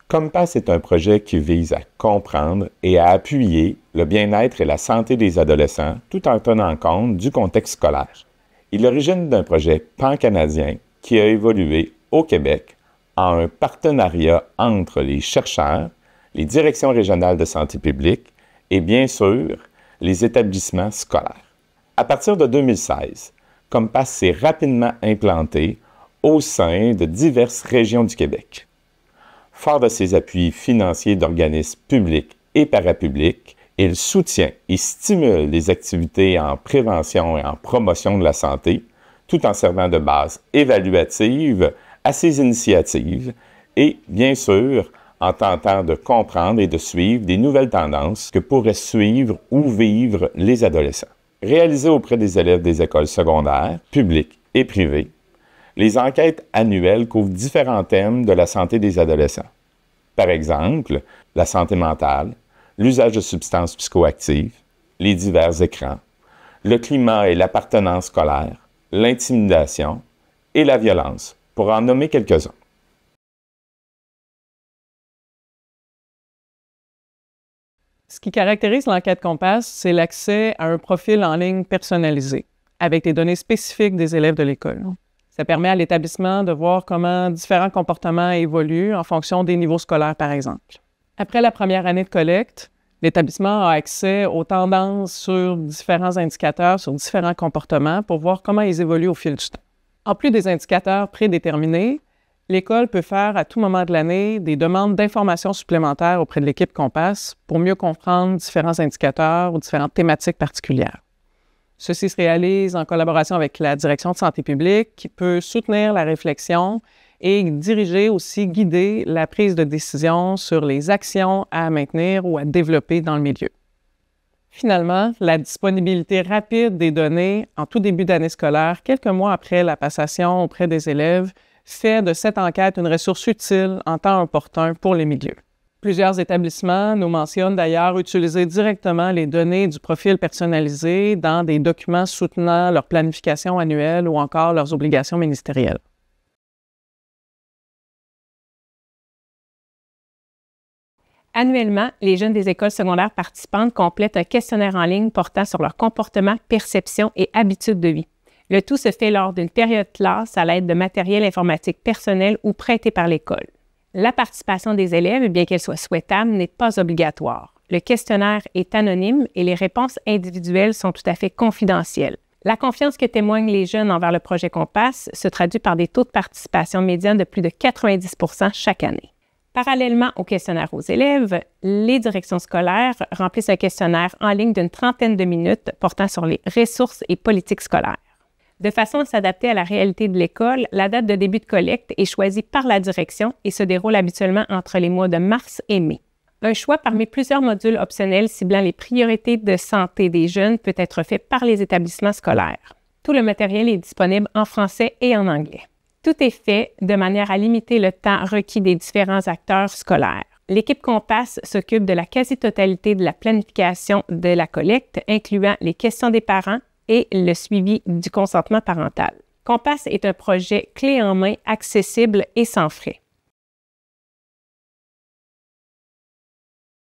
Compass est un projet qui vise à comprendre et à appuyer le bien-être et la santé des adolescents tout en tenant compte du contexte scolaire. Il origine d'un projet pan-canadien qui a évolué au Québec en un partenariat entre les chercheurs, les directions régionales de santé publique et bien sûr les établissements scolaires. À partir de 2016, Compass s'est rapidement implanté au sein de diverses régions du Québec. Fort de ses appuis financiers d'organismes publics et parapublics, il soutient et stimule des activités en prévention et en promotion de la santé, tout en servant de base évaluative à ces initiatives et, bien sûr, en tentant de comprendre et de suivre des nouvelles tendances que pourraient suivre ou vivre les adolescents. Réalisées auprès des élèves des écoles secondaires, publiques et privées, les enquêtes annuelles couvrent différents thèmes de la santé des adolescents. Par exemple, la santé mentale, l'usage de substances psychoactives, les divers écrans, le climat et l'appartenance scolaire, l'intimidation et la violence, pour en nommer quelques-uns. Ce qui caractérise l'enquête Compass, c'est l'accès à un profil en ligne personnalisé, avec les données spécifiques des élèves de l'école. Ça permet à l'établissement de voir comment différents comportements évoluent en fonction des niveaux scolaires, par exemple. Après la première année de collecte, l'établissement a accès aux tendances sur différents indicateurs, sur différents comportements pour voir comment ils évoluent au fil du temps. En plus des indicateurs prédéterminés, l'école peut faire à tout moment de l'année des demandes d'informations supplémentaires auprès de l'équipe Compass pour mieux comprendre différents indicateurs ou différentes thématiques particulières. Ceci se réalise en collaboration avec la Direction de santé publique qui peut soutenir la réflexion et diriger aussi, guider la prise de décision sur les actions à maintenir ou à développer dans le milieu. Finalement, la disponibilité rapide des données en tout début d'année scolaire, quelques mois après la passation auprès des élèves, fait de cette enquête une ressource utile en temps opportun pour les milieux. Plusieurs établissements nous mentionnent d'ailleurs utiliser directement les données du profil personnalisé dans des documents soutenant leur planification annuelle ou encore leurs obligations ministérielles. Annuellement, les jeunes des écoles secondaires participantes complètent un questionnaire en ligne portant sur leur comportement, perception et habitudes de vie. Le tout se fait lors d'une période classe à l'aide de matériel informatique personnel ou prêté par l'école. La participation des élèves, bien qu'elle soit souhaitable, n'est pas obligatoire. Le questionnaire est anonyme et les réponses individuelles sont tout à fait confidentielles. La confiance que témoignent les jeunes envers le projet Compass se traduit par des taux de participation médians de plus de 90 % chaque année. Parallèlement au questionnaire aux élèves, les directions scolaires remplissent un questionnaire en ligne d'une trentaine de minutes portant sur les ressources et politiques scolaires. De façon à s'adapter à la réalité de l'école, la date de début de collecte est choisie par la direction et se déroule habituellement entre les mois de mars et mai. Un choix parmi plusieurs modules optionnels ciblant les priorités de santé des jeunes peut être fait par les établissements scolaires. Tout le matériel est disponible en français et en anglais. Tout est fait de manière à limiter le temps requis des différents acteurs scolaires. L'équipe Compass s'occupe de la quasi-totalité de la planification de la collecte, incluant les questions des parents et le suivi du consentement parental. Compass est un projet clé en main, accessible et sans frais.